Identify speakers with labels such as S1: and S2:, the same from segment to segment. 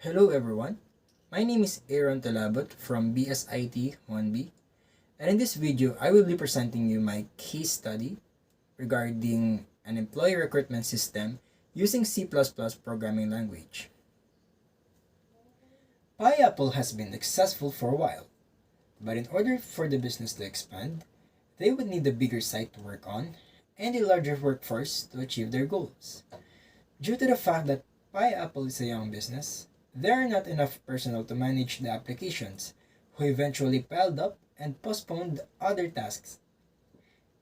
S1: Hello everyone, my name is Aaron Talabot from BSIT 1B, and in this video I will be presenting you my case study regarding an employee recruitment system using C++ programming language. Pineapple has been successful for a while, but in order for the business to expand, they would need a bigger site to work on and a larger workforce to achieve their goals. Due to the fact that Pineapple is a young business, there are not enough personnel to manage the applications, who eventually piled up and postponed other tasks.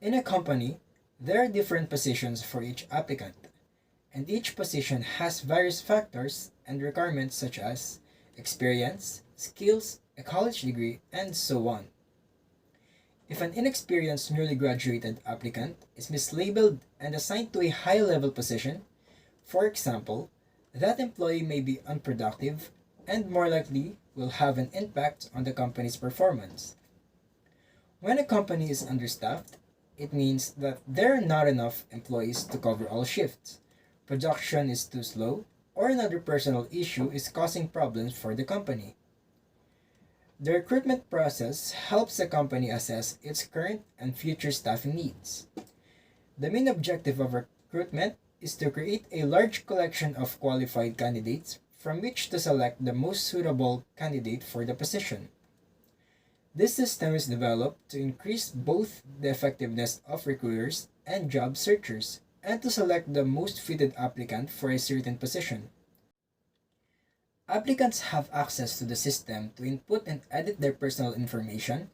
S1: In a company, there are different positions for each applicant, and each position has various factors and requirements such as experience, skills, a college degree, and so on. If an inexperienced newly graduated applicant is mislabeled and assigned to a high level position, for example, that employee may be unproductive and more likely will have an impact on the company's performance. When a company is understaffed, it means that there are not enough employees to cover all shifts, production is too slow, or another personal issue is causing problems for the company. The recruitment process helps the company assess its current and future staffing needs. The main objective of recruitment is to create a large collection of qualified candidates from which to select the most suitable candidate for the position. This system is developed to increase both the effectiveness of recruiters and job searchers and to select the most fitted applicant for a certain position. Applicants have access to the system to input and edit their personal information,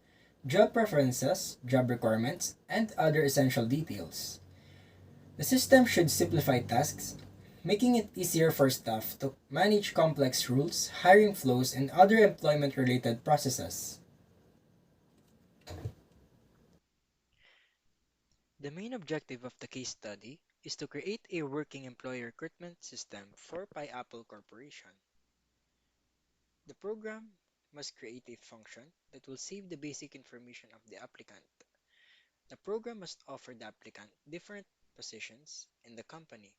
S1: job preferences, job requirements, and other essential details. The system should simplify tasks, making it easier for staff to manage complex rules, hiring flows, and other employment related processes.
S2: The main objective of the case study is to create a working employee recruitment system for Pineapple Corporation. The program must create a function that will save the basic information of the applicant. The program must offer the applicant different positions in the company.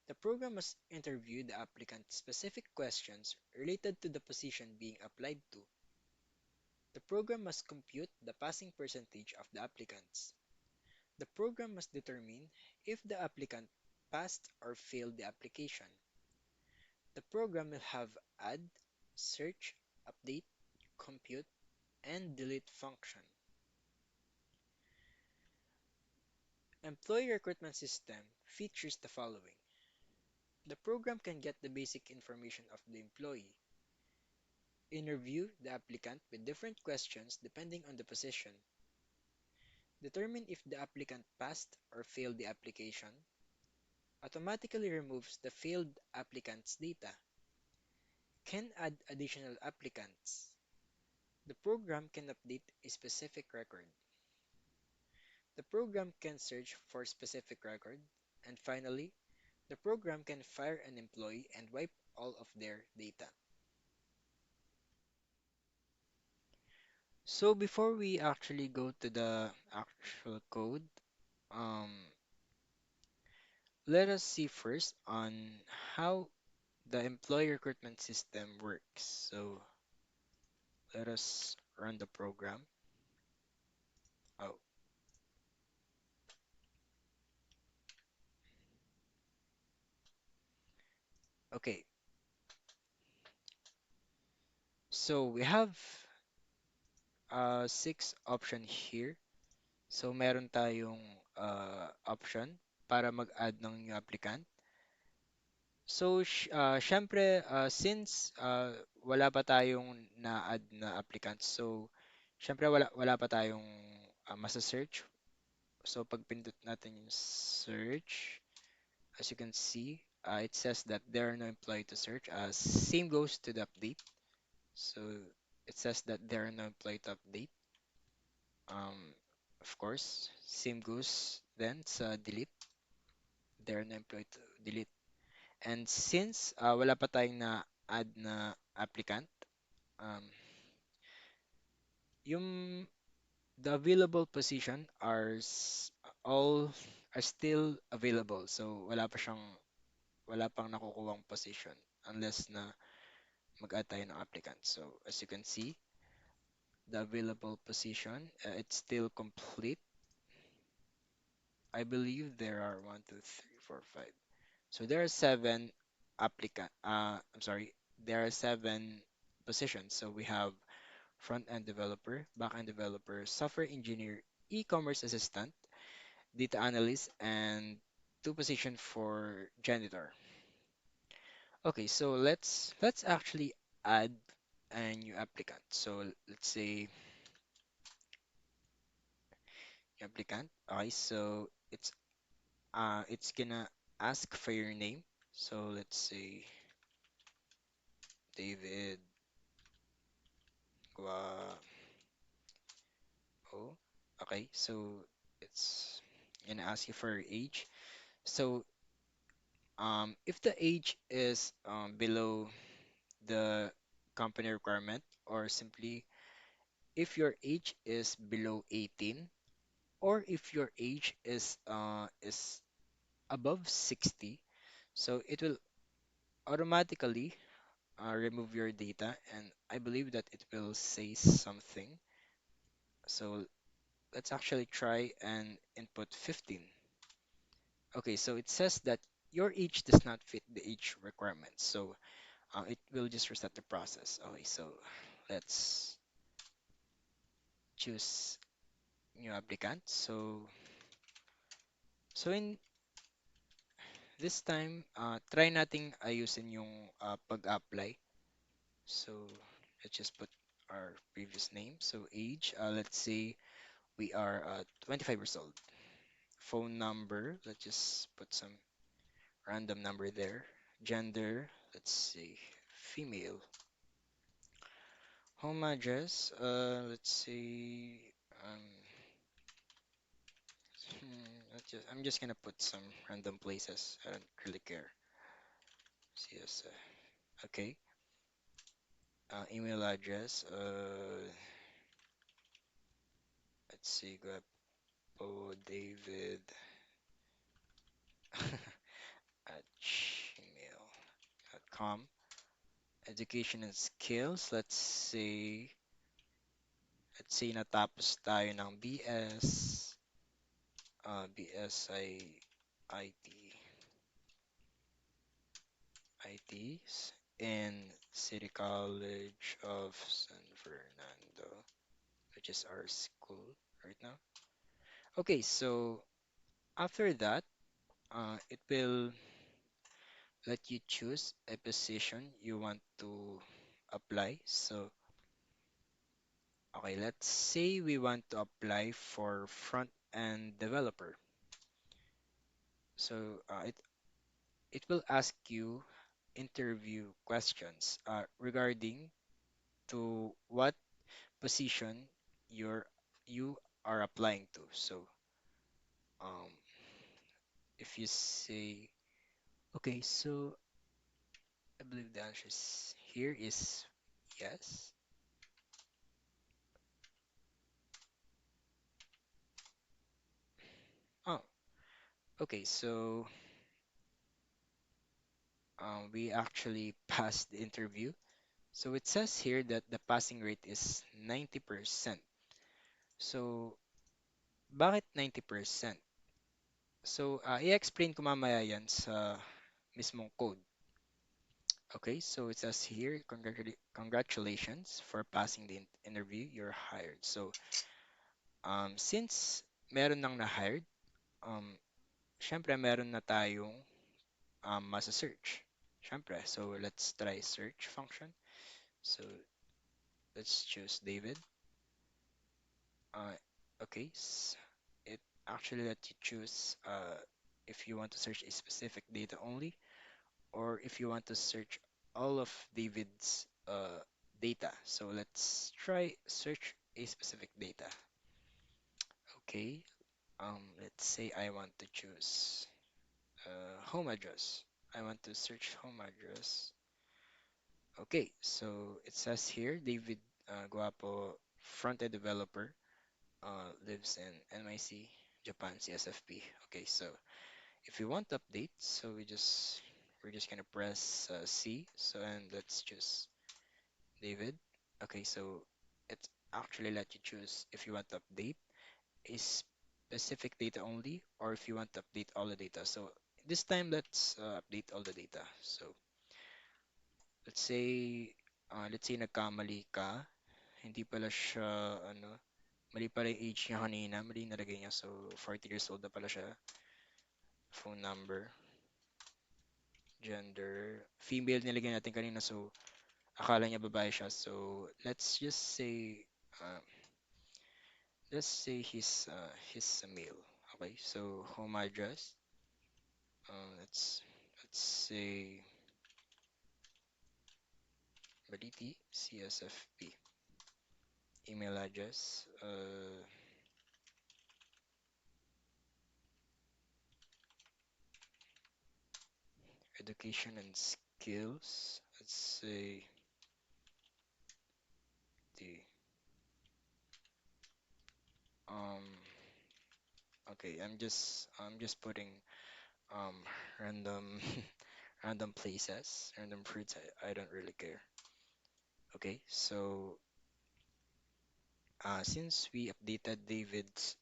S2: The program must interview the applicant specific questions related to the position being applied to. The program must compute the passing percentage of the applicants. The program must determine if the applicant passed or failed the application. The program will have add, search, update, compute, and delete function. Employee recruitment system features the following. The program can get the basic information of the employee, interview the applicant with different questions depending on the position, determine if the applicant passed or failed the application, automatically removes the failed applicant's data, can add additional applicants. The program can update a specific record. The program can search for specific record. And finally, the program can fire an employee and wipe all of their data. So before we actually go to the actual code, um, let us see first on how the employee recruitment system works. So let us run the program. Oh, okay. So we have six option here. So meron tayong option para mag-add ng new applicant. So syempre since wala pa tayong na-add na applicants, so syempre wala pa tayong masa-search. So pag pindot natin yung search, as you can see, it says that there are no employee to search. Same goes to the update. So it says that there are no employee to update. Um, of course, same goes then sa delete. There are no employee to delete. And since wala pa tayong na-add na applicant, um, yung the available position all are still available. So wala pang nakukuhang position unless na mag-add tayo ng applicant. So as you can see, the available position, it's still complete. I believe there are one, two, three, four, five. So there are seven I'm sorry, there are seven positions. So we have front-end developer, back-end developer, software engineer, e-commerce assistant, data analyst, and two positions for janitor. Okay, so let's actually add a new applicant. So let's say new applicant. Okay, so it's gonna ask for your name. So let's say David Gua. Oh, okay. So it's gonna ask you for your age. So if the age is below the company requirement, or simply if your age is below 18, or if your age is above 60, so it will automatically remove your data, and I believe that it will say something. So let's actually try and input 15. Okay, so it says that your age does not fit the age requirements. So it will just reset the process. Okay, so let's choose new applicant. So in this time, try nating ayusin yung pag-apply. So let's just put our previous name. So age, let's say we are 25 years old. Phone number, let's just put some random number there. Gender, let's say female. Home address, let's say um, I'm just gonna put some random places. I don't really care. CS, okay. Email address, let's see, Gwapo David at gmail.com. Education and skills, let's say natapos tayo ng BSIT, ITs in City College of San Fernando, which is our school right now. Okay, so after that, it will let you choose a position you want to apply. So, okay, let's say we want to apply for front-end developer. So, it will ask you interview questions regarding to what position you're you are applying to. So, um, if you say, okay, so I believe the answer here is yes. Oh, okay, so we actually passed the interview. So it says here that the passing rate is 90%. So, bakit 90%? So, i-explain ko mamaya yan sa mismong code. Okay, so it says here, congratulations for passing the interview, you're hired. So, since meron nang na-hired, um, syempre meron na tayong masa-search. Syempre, so let's try search function. So, let's choose David. Uh, okay, it actually let you choose if you want to search a specific data only, or if you want to search all of David's data. So let's try search a specific data. Okay, let's say I want to choose home address. I want to search home address. Okay, so it says here David Guapo, front-end developer, lives in NYC, Japan, CSFP. Okay, so if you want to update, so we're just gonna press C. So and let's choose. David. Okay, so it's actually let you choose if you want to update a specific data only or if you want to update all the data. So this time, let's update all the data. So let's say, nagkamali ka, hindi pala siya, ano, mali pala yung age niya kanina, mali yung nalagay niya. So 40 years old na pala siya. Phone number, gender, female nilagay natin kanina. So akala niya babae siya. So let's say he's a male. Okay, so home address. Let's say Baliti, CSFP. Email address, education and skills. Let's say the um. Okay, I'm just putting um random random places, random fruits. I don't really care. Okay, so since we updated David's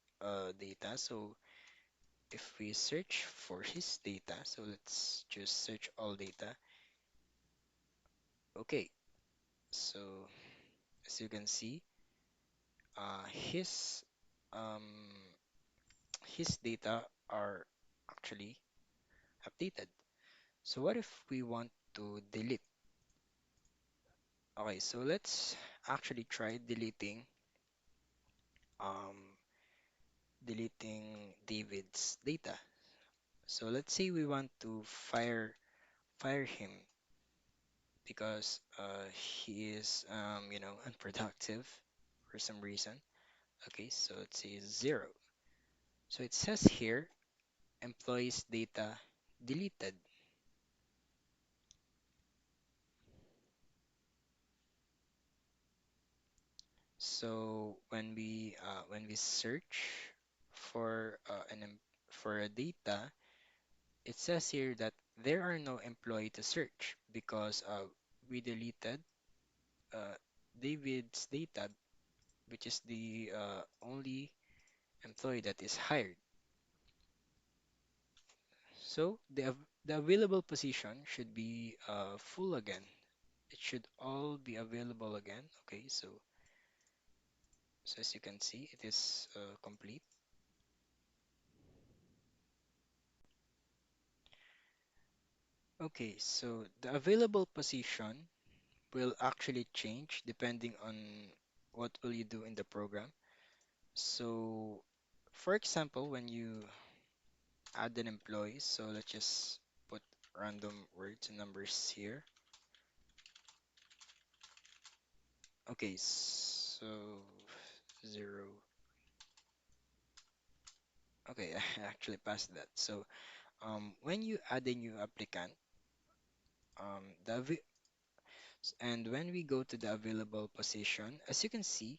S2: data, so if we search for his data, so let's just search all data. Okay, so as you can see, his um his data are actually updated. So what if we want to delete? Okay, so let's actually try um deleting David's data. So let's say we want to fire him because he is unproductive for some reason. Okay, so let's say 0. So it says here employees data deleted. So when we search for for a data, it says here that there are no employee to search because we deleted uh, David's data, which is the only employee that is hired. So the available position should be full again. It should all be available again. Okay, so as you can see, it is complete. Okay, so the available position will actually change depending on what will you do in the program. So, for example, when you add an employee, so let's just put random words and numbers here. Okay, so 0. Okay, I actually passed that. So, when you add a new applicant, the and when we go to the available position, as you can see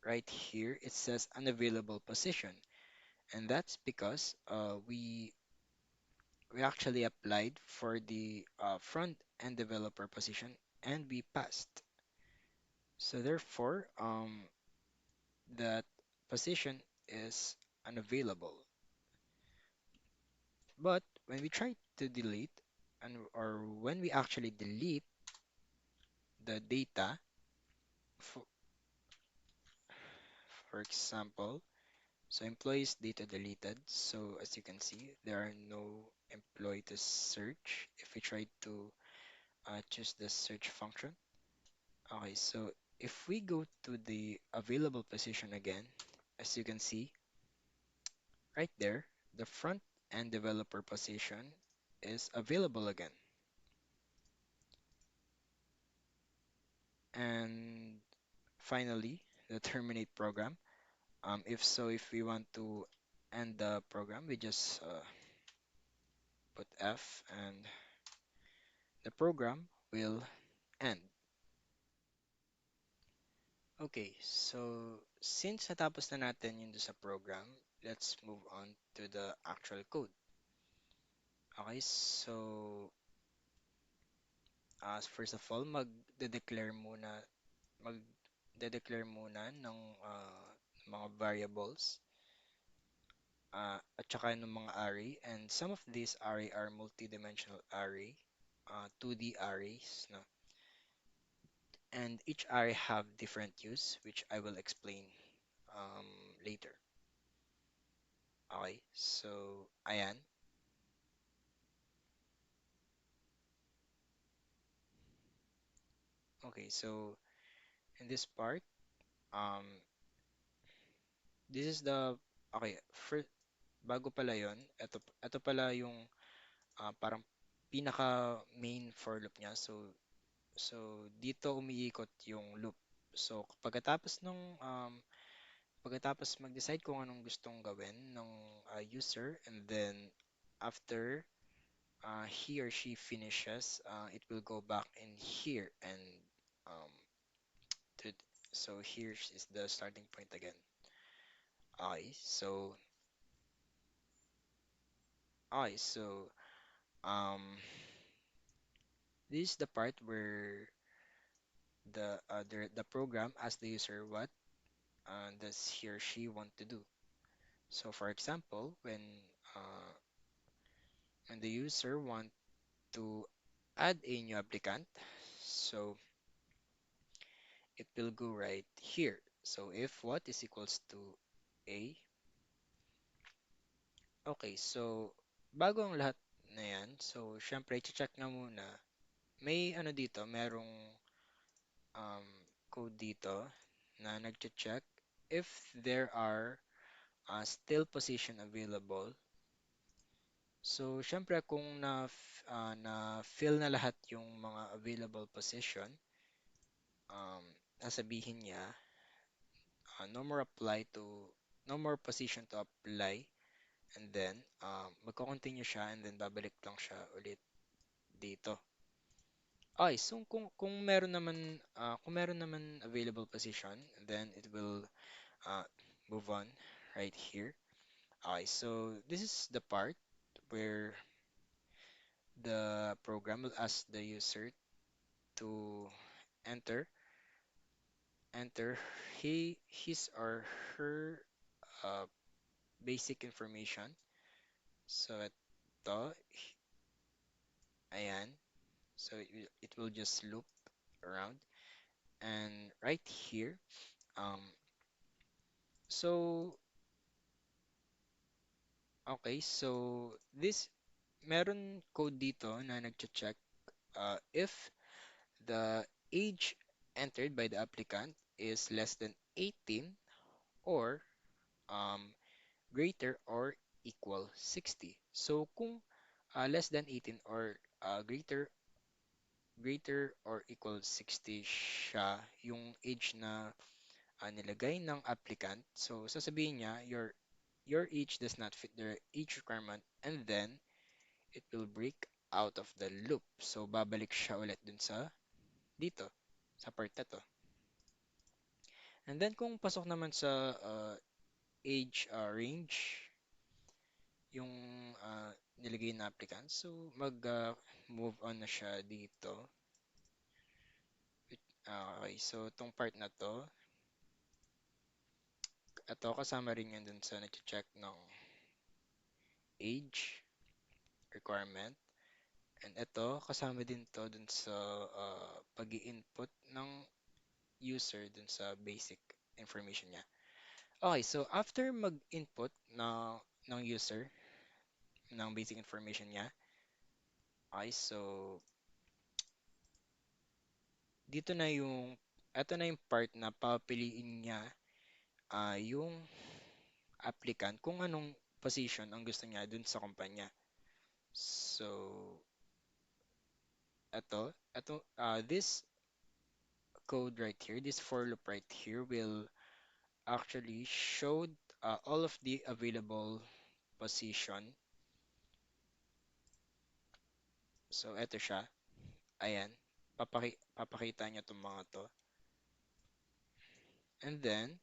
S2: right here, it says unavailable position, and that's because we actually applied for the front end developer position and we passed. So therefore, that position is unavailable. But when we try to delete or when we actually delete the data, for, for example, so employees data deleted. So as you can see, there are no employee to search if we try to choose the search function. Okay, so if we go to the available position again, as you can see right there, the front end developer position is available again. And finally, the terminate program. If we want to end the program, we just put F and the program will end. Okay, so since natapos na natin yung sa program, let's move on to the actual code. Okay, so First of all, magde-declare muna ng mga variables at saka ng mga array. And some of these array are multidimensional array, 2D arrays, no? And each array have different use, which I will explain um, later. Okay, so ayan. Okay, so in this part, um, this is the okay. Bago pala yon, ito pala yung parang pinaka main for loop niya. So dito umiikot yung loop. So pagkatapos mag-decide kung anong gustong gawin ng user, and then after he or she finishes, it will go back in here and um, to, so here is the starting point again. Okay, so okay, so um, this is the part where the program asks the user what does he or she want to do. So for example, uh, when the user want to add a new applicant, so it will go right here. So if what is equals to A, okay, so bago ang lahat na yan, so syempre check na muna. May ano dito, merong um, code dito na nagche-check if there are still position available. So, syempre kung na-fill na lahat yung mga available position, um, sasabihin niya, no more apply to, no more position to apply, and then magko-continue siya and then babalik lang siya ulit dito. Okay, so kung meron naman available position, then it will uh, move on right here. Okay, so this is the part where the program will ask the user to enter enter his or her uh, basic information. So ito, ayan. So it will just loop around. And right here, um, so okay, so this meron code dito na nagche-check if the age entered by the applicant is less than 18 or um, greater or equal 60. So kung less than 18 or greater or equal 60 siya, yung age na nilagay ng applicant, so sasabihin niya your age does not fit their age requirement, and then it will break out of the loop. So babalik siya ulit dun sa dito sa part na to. And then kung pasok naman sa age range yung nilagay na applicant, so mag move on na siya dito. Okay, so tong part na to, ito kasama rin yan dun sa nag-check ng age requirement. And ito kasama din to dun sa pag-i-input ng user dun sa basic information niya. Okay, so after mag-input ng user ng basic information niya, okay, so dito na yung, ito na yung part na papiliin niya yung applicant kung anong position ang gusto niya dun sa kumpanya. So, this code right here, this for loop right here will actually show all of the available position. So, eto siya. Ayan. Papakita niya itong mga to. And then,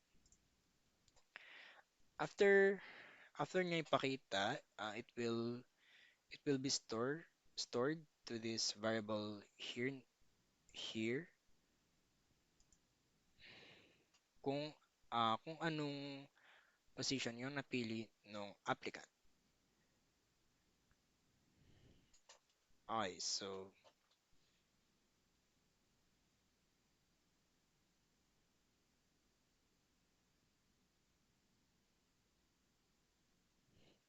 S2: after after niya ipakita, it will be stored to this variable here. here kung kung anong position yung napili ng applicant. Okay, so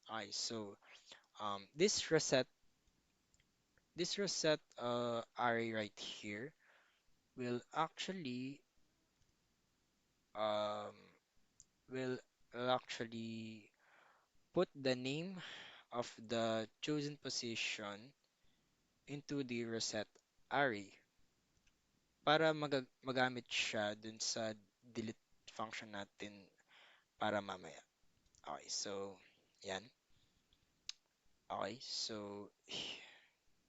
S2: okay, so this reset array right here will actually um will will actually put the name of the chosen position into the reset array para magamit siya dun sa delete function natin para mamaya. Okay, so yan. Okay, so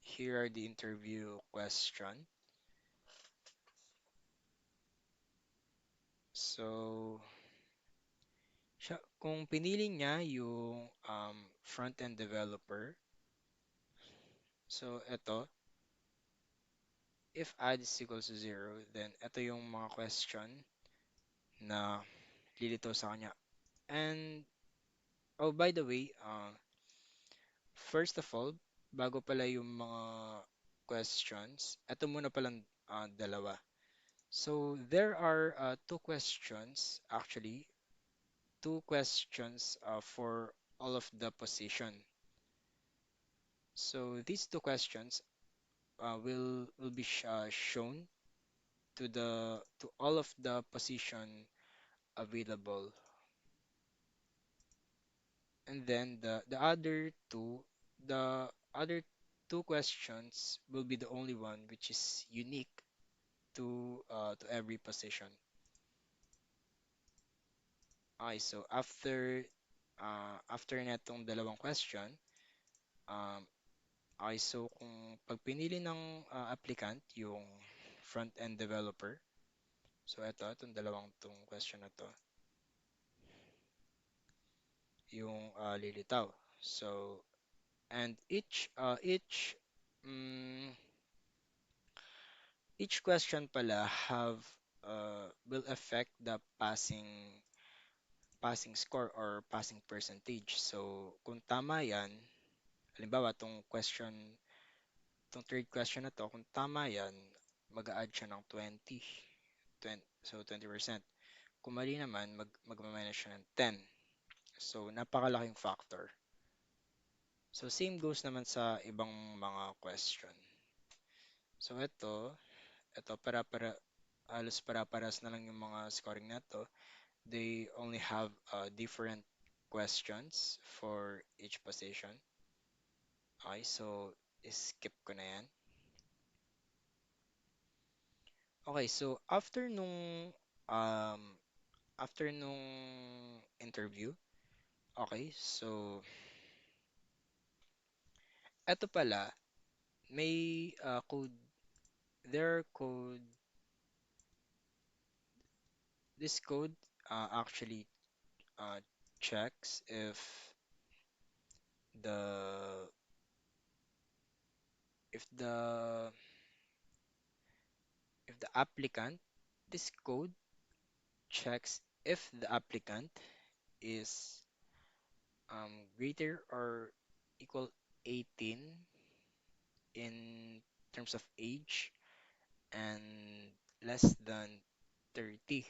S2: here are the interview question. So, kung pinili niya yung front-end developer, so ito, if add is equals to 0, then ito yung mga question na lilito sa kanya. And, oh, by the way, first of all, bago pala yung mga questions, ito muna palang dalawa. So, there are two questions for all of the position. So, these two questions will be shown to all of the position available, and then the other two questions will be the only one which is unique to every position. Okay, so after netong dalawang question, um, okay, so kung pag pinili ng applicant yung front-end developer, so itong dalawang tong question na to, yung lilitaw. So, and mm, each question pala will affect the passing score or passing percentage. So, kung tama yan, halimbawa, tong third question na to, kung tama yan, mag-a-add siya ng 20, so 20%. Kung mali naman, mag-minus siya ng 10. So, napakalaking factor. So, same goes naman sa ibang mga question. So, ito halos para-paras na lang yung mga scoring na to. They only have different questions for each position. Okay, so skip ko na yan. Okay, so um after nung interview, okay, so eto pala may code there code this code actually checks the if the if the applicant this code checks if the applicant is greater or equal 18 in terms of age and less than 30.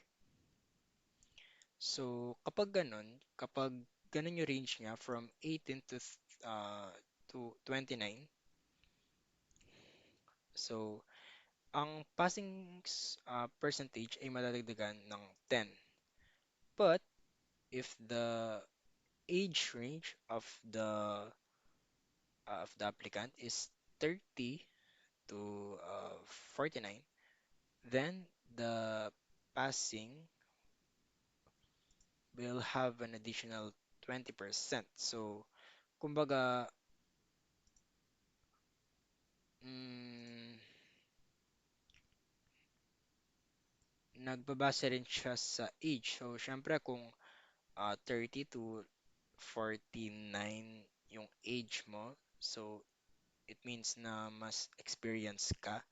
S2: So kapag ganun yung range niya from 18 to 29, so ang percentage ay madadagdagan ng 10. But if the age range of the applicant is 30 to 49, then the passing will have an additional 20%. So, kumbaga, mm, nagbabase rin siya sa age. So, syempre kung 30 to 49 yung age mo, so it means na mas experience ka.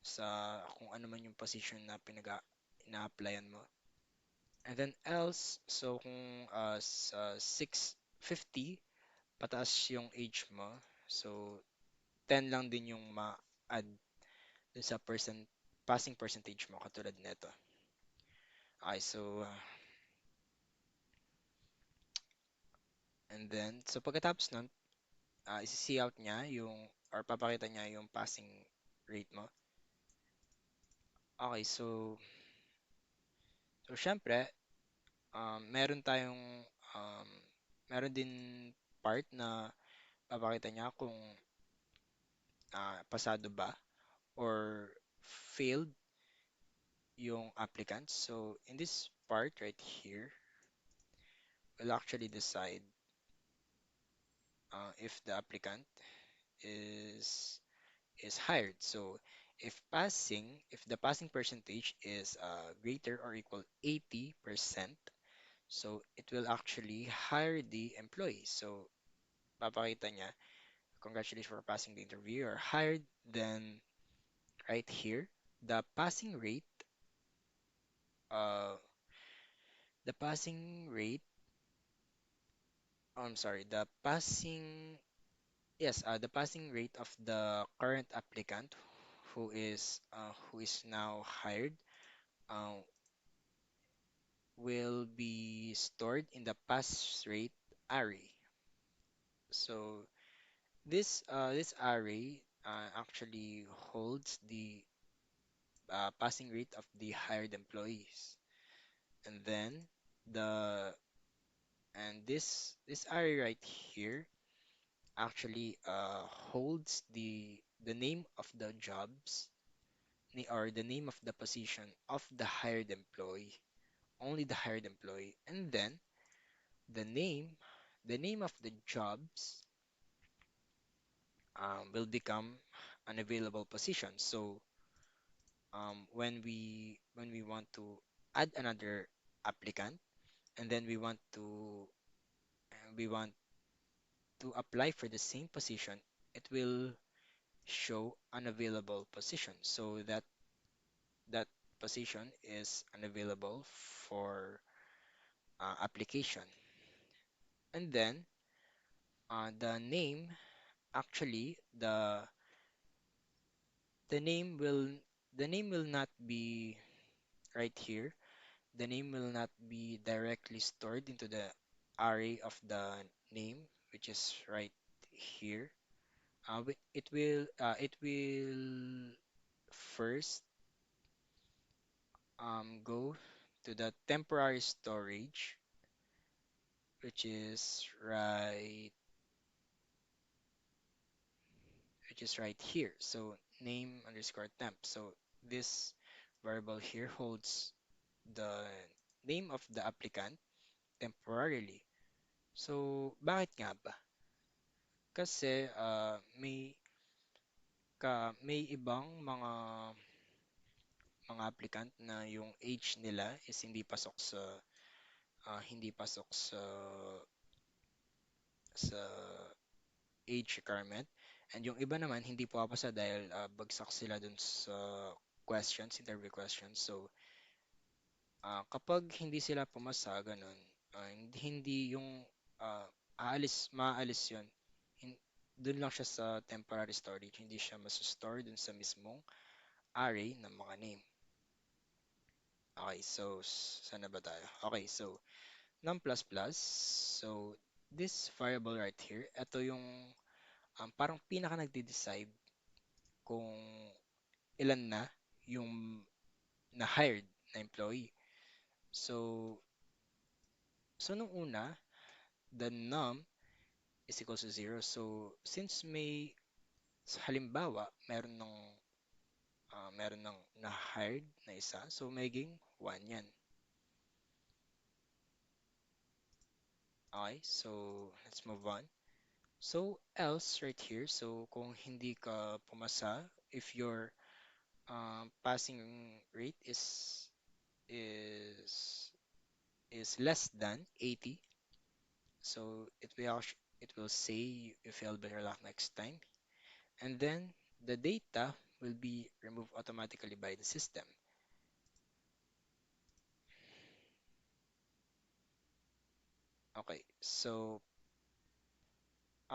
S2: sa kung ano man yung position na ina-applyan mo. And then else, so kung sa 650 pataas yung age mo, so 10 lang din yung ma-add dun sa passing percentage mo katulad nito. Okay, so and then so pagkatapos nun, isi-see out niya yung or papakita niya yung passing rate mo. Okay, so syempre, meron tayong um, meron din part na papakita niya kung pasado ba or failed yung applicant. So in this part right here, we'll actually decide if the applicant is is hired. So if the passing percentage is greater or equal 80%, so it will actually hire the employee. So papakita niya, congratulations for passing the interview. You're hired. Then right here, the passing rate, uh, the passing rate, I'm sorry, the passing rate of the current applicant who is now hired uh, will be stored in the pass rate array. So this array actually holds the passing rate of the hired employees, and then the this array right here actually holds the name of the jobs or the name of the position of the hired employee, only the hired employee, and then the name the name of the jobs will become an available position. So when we want to add another applicant, and then we want to apply for the same position, it will show unavailable position. So that position is unavailable for application. And then the name actually the name will the name will not be right here. The name will not be directly stored into the array of the name, which is right here. It will first go to the temporary storage, which is right here. So name underscore temp. So this variable here holds the name of the applicant temporarily. So bakit nga ba? Kasi may ibang mga applicant na yung age nila is hindi pasok sa age requirement, and yung iba naman hindi pumapasa dahil bagsak sila dun sa interview questions. So kapag hindi sila pumasa ganun, hindi yung maaalis yun. Hin- Dun lang siya sa temporary storage, hindi siya store dun sa mismong array ng mga name. Okay, so saan na ba tayo? Okay, so num plus plus. So this variable right here, ito yung parang pinaka nagde-decide kung ilan na yung na-hired na employee. So, so nung una, the num is equals to 0. So, since halimbawa, meron ng na-hired na isa, so magiging 1 yan. Okay, so let's move on. So, else right here, so kung hindi ka pumasa, if your passing rate is is less than 80, so it will say you failed better luck next time. And then the data will be removed automatically by the system.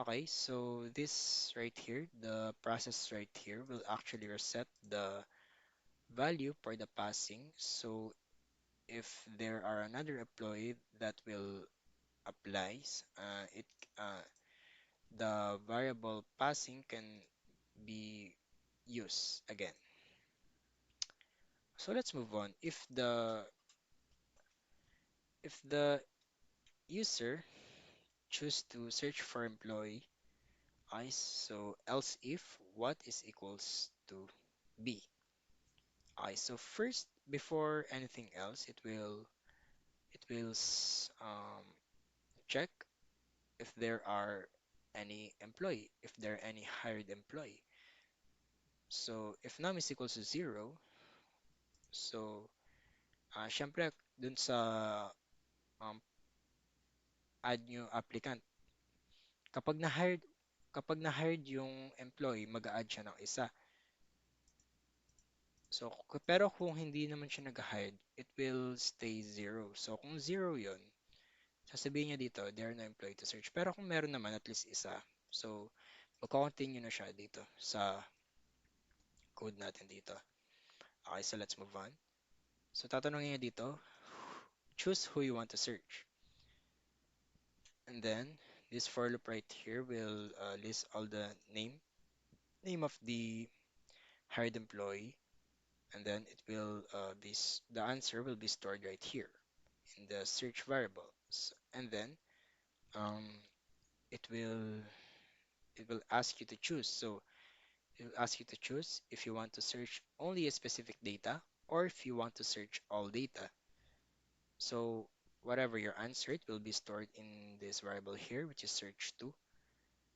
S2: Okay, so this right here, the process right here will actually reset the value for the passing. So if there are another employee that will applies, the variable passing can be used again. So let's move on. If the user choose to search for employee I, so else if what is equals to B. I. So first, before anything else, it will check if there are any employee, if there are any hired employee. So if num is equals to zero, so syempre dun sa um, add new applicant, kapag na-hired yung employee, mag-a-add siya ng isa. So, pero kung hindi naman siya nag-hide, it will stay zero. So, kung zero yon, sasabihin niya dito, there are no employee to search. Pero kung meron naman, at least isa. So, magko-continue na siya dito sa code natin dito. Okay, so let's move on. So, tatanungin niya dito, choose who you want to search. And then, this for loop right here will list all the name of the hired employee. And then it will the answer will be stored right here in the search variables. And then um, it will ask you to choose. So it will ask you to choose if you want to search only a specific data or if you want to search all data. So whatever your answer, it will be stored in this variable here, which is search2.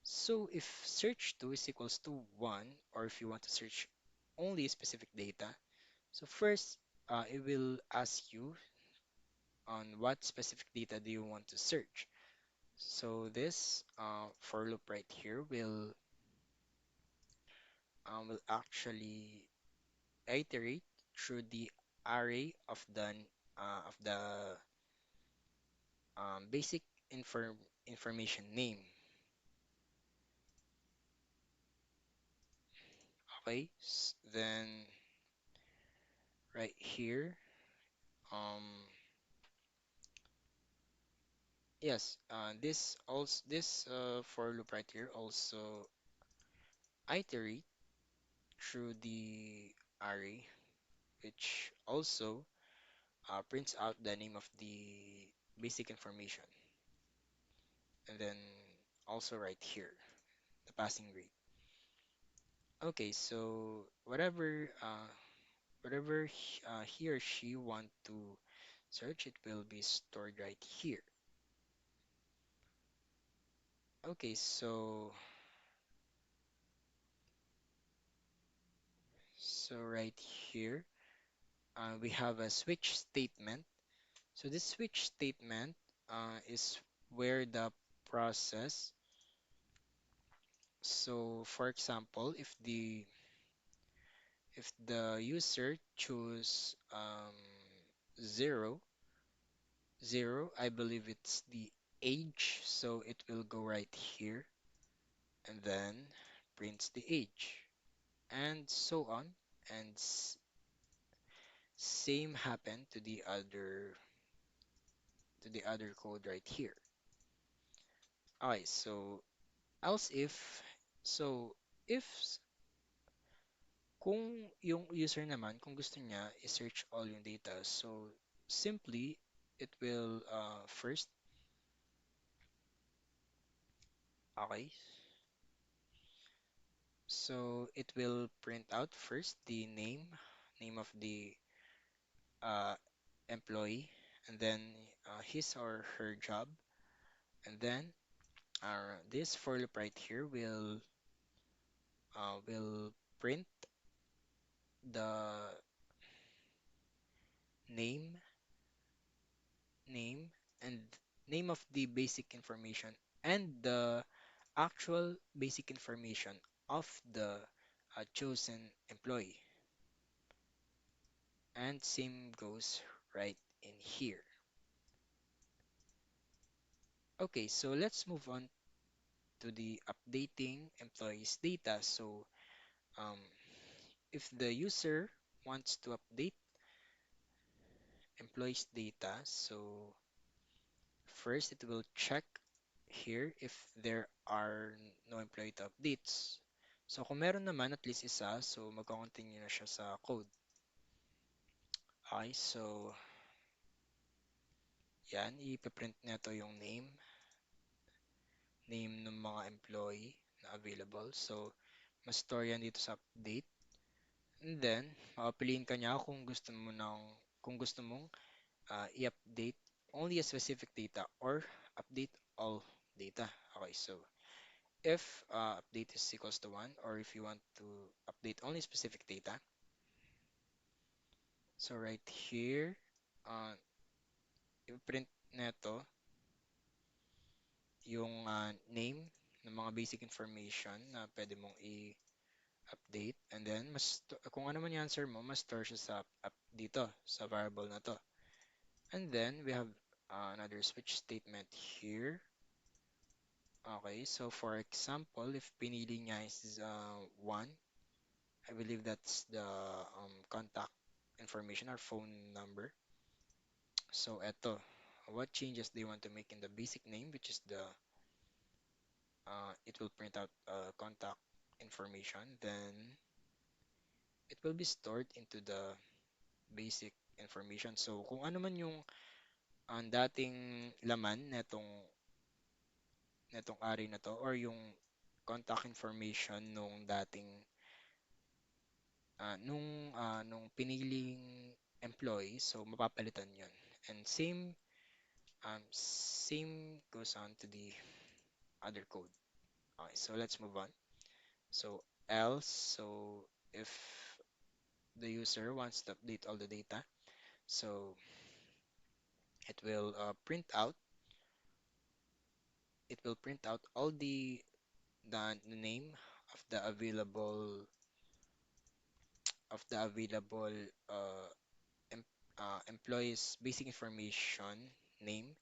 S2: So if search2 is equals to 1, or if you want to search only specific data, so first it will ask you on what specific data do you want to search. So this for loop right here will actually iterate through the array of the basic information name. Okay, then right here, um, yes, this for loop right here also iterate through the array, which also prints out the name of the basic information, and then also right here, the passing rate. Okay, so whatever he or she want to search, it will be stored right here. Okay, so right here, we have a switch statement. So this switch statement is where the process. So for example, if the user choose 0, 0, I believe it's the age, so it will go right here and then prints the age and so on. And same happened to the other code right here. Alright, so else so if kung yung user naman, kung gusto niya i-search all yung data, so simply it will first, okay, so it will print out first the name of the uh, employee, and then his or her job, and then this for loop right here will print the name name and name of the basic information and the actual basic information of the a chosen employee. And same goes right in here. Okay, so let's move on to the updating employees data. So um, if the user wants to update employees data, so first it will check here if there are no employee to updates. So kung meron naman at least isa, so magko-continue na siya sa code. Okay, so yan, ipiprint nito yung name ng mga employee na available. So, mas-store yan dito sa update. And then, papiliin ka niya kung gusto mong i-update only a specific data or update all data. Okay, so if update is equals to 1 or if you want to update only specific data, so right here, uh, i-print neto yung name ng mga basic information na pwede mong i-update and then kung ano man yung answer mo, mas store siya dito sa variable na to. And then we have another switch statement here. Okay, so for example, if pinili niya is 1, I believe that's the contact information or phone number. So eto, what changes do you want to make in the basic name, which is it will print out contact information, then it will be stored into the basic information. So kung ano man yung ang dating laman netong array na to or yung contact information nung piniling employee, so mapapalitan yun. And same goes on to the other code. Okay, so let's move on. So else, so if the user wants to update all the data, so it will print out all the name of the available uh, em employees basic information name,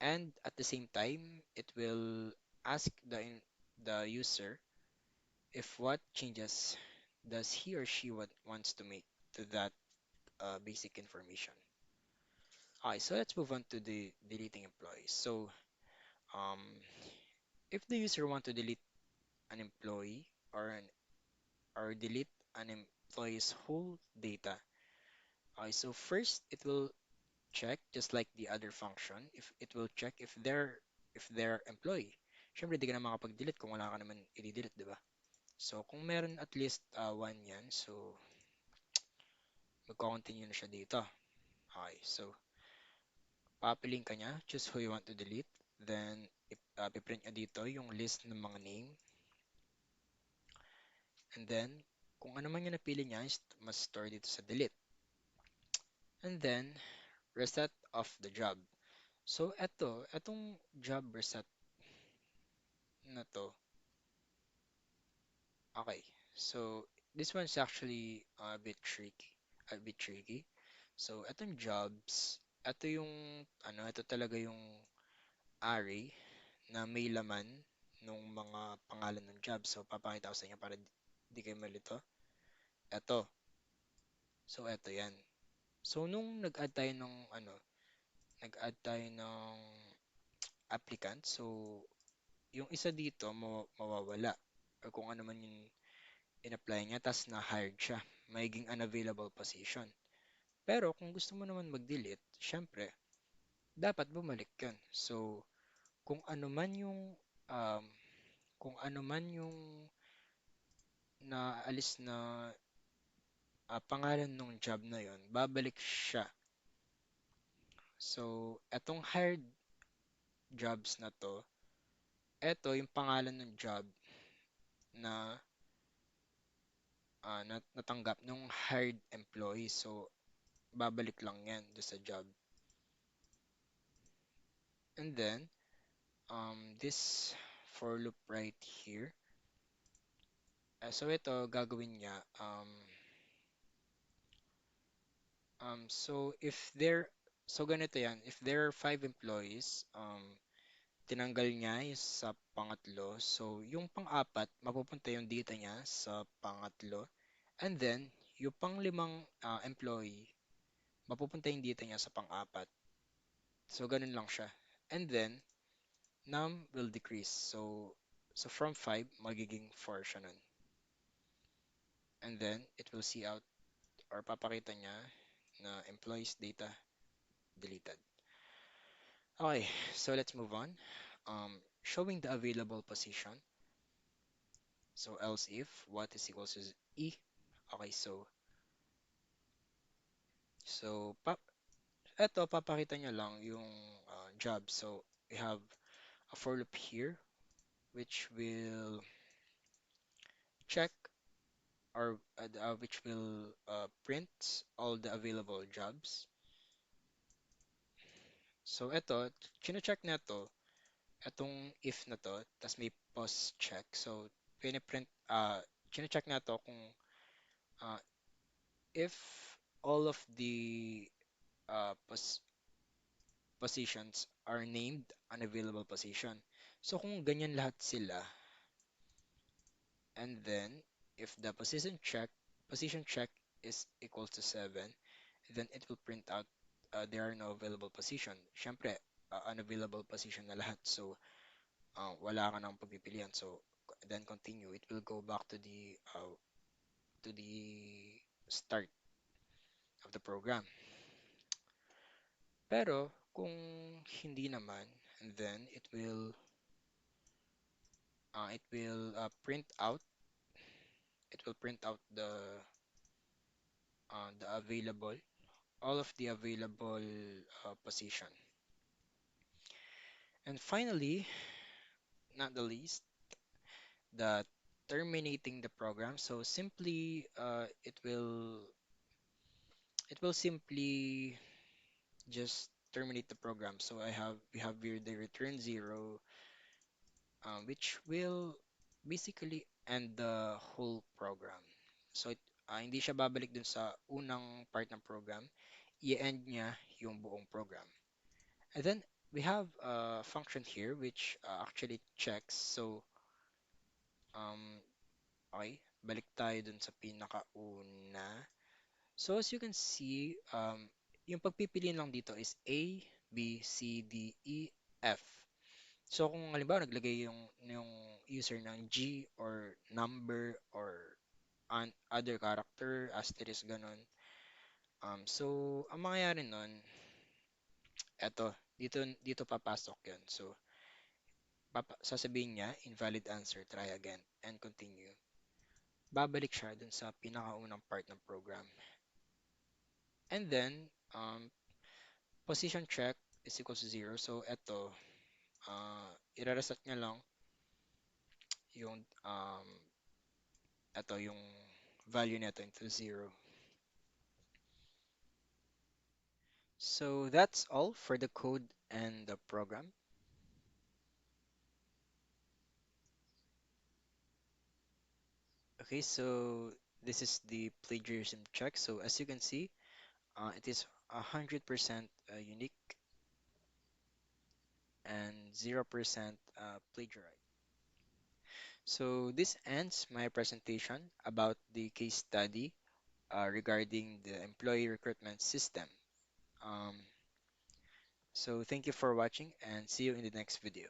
S2: and at the same time it will ask the user if what changes does he or she wants to make to that basic information. Alright, so let's move on to the deleting employees. So um, if the user want to delete an employee or delete an employee's whole data, so first it will check just like the other function if it will check if they're employee. Siyempre, di ka na makapag-delete kung wala ka naman i-delete, di ba? So, kung meron at least one yan, so magko-continue na siya dito. Okay, so papiliin ka niya, choose who you want to delete. Then, piprint niya dito yung list ng mga name. And then, kung ano man yung napili niya, must store dito sa delete. And then, reset of the job. So, etong job reset na to, okay. So, this one's actually a bit tricky. So, etong jobs, ito talaga yung array na may laman nung mga pangalan ng job. So, papakita ko sa inyo para di kayo malito. Ito. So, ito yan. So, nung nag-add tayo ng applicant, so, yung isa dito, mawawala. Or kung ano man yung in-apply niya, tas na-hired siya. Magiging unavailable position. Pero, kung gusto mo naman mag-delete, syempre, dapat bumalik yun. So, kung ano man yung um, kung ano man yung naalis na pangalan ng job na yon, babalik siya. So, etong hired jobs na to, eto yung pangalan ng job na natanggap nung hired employee. So, babalik lang yan do sa job. And then, this for loop right here, So ito, gagawin niya, so if there, so ganito yan, if there are 5 employees, tinanggal niya yung sa pangatlo, so yung pang-apat, mapupunta yung data niya sa pangatlo, and then, yung pang-limang employee, mapupunta yung data niya sa pang-apat. So, ganun lang siya. And then, num will decrease. So from 5, magiging 4 siya nun. And then, it will see out or papakita niya na employees data deleted. Okay, so let's move on. Showing the available position. So else if what is equals to E. Okay, so eto papakita niya lang yung job. So we have a for loop here which will check or which will print all the available jobs. So ito, chine-check na to, itong if na to, tas may pause check. So piniprint, chine-check na to kung uh, if all of the positions are named unavailable position. So kung ganyan lahat sila, and then if the position check is equal to 7, then it will print out there are no available position. Siyempre, unavailable position na lahat. So wala ka nang pagpipilian. So then continue. It will go back to the start of the program. Pero kung hindi naman, then it will print out the available all of the available position. And finally, not the least, the terminating the program. So simply it will simply just terminate the program. So we have here the return zero, which will basically end the whole program. So hindi siya babalik dun sa unang part ng program, i-end niya yung buong program. And then we have a function here which actually checks. So um, okay, balik tayo dun sa pinakauna. So as you can see, yung pagpipiliin lang dito is A, B, C, D, E, F. So kung halimbawa naglagay yung user ng G or number or other character, asterisk, ganun. So ang mangyayari nun, eto, dito papasok yun. So sasabihin niya, invalid answer, try again, and continue. Babalik siya dun sa pinakaunang part ng program. And then, position check is equals to 0. So eto, irareset niya lang yung yung value nito into 0. So that's all for the code and the program. Okay, so this is the plagiarism check. So as you can see, it is 100% unique and 0% plagiarized. So this ends my presentation about the case study regarding the employee recruitment system. Um, so thank you for watching and see you in the next video.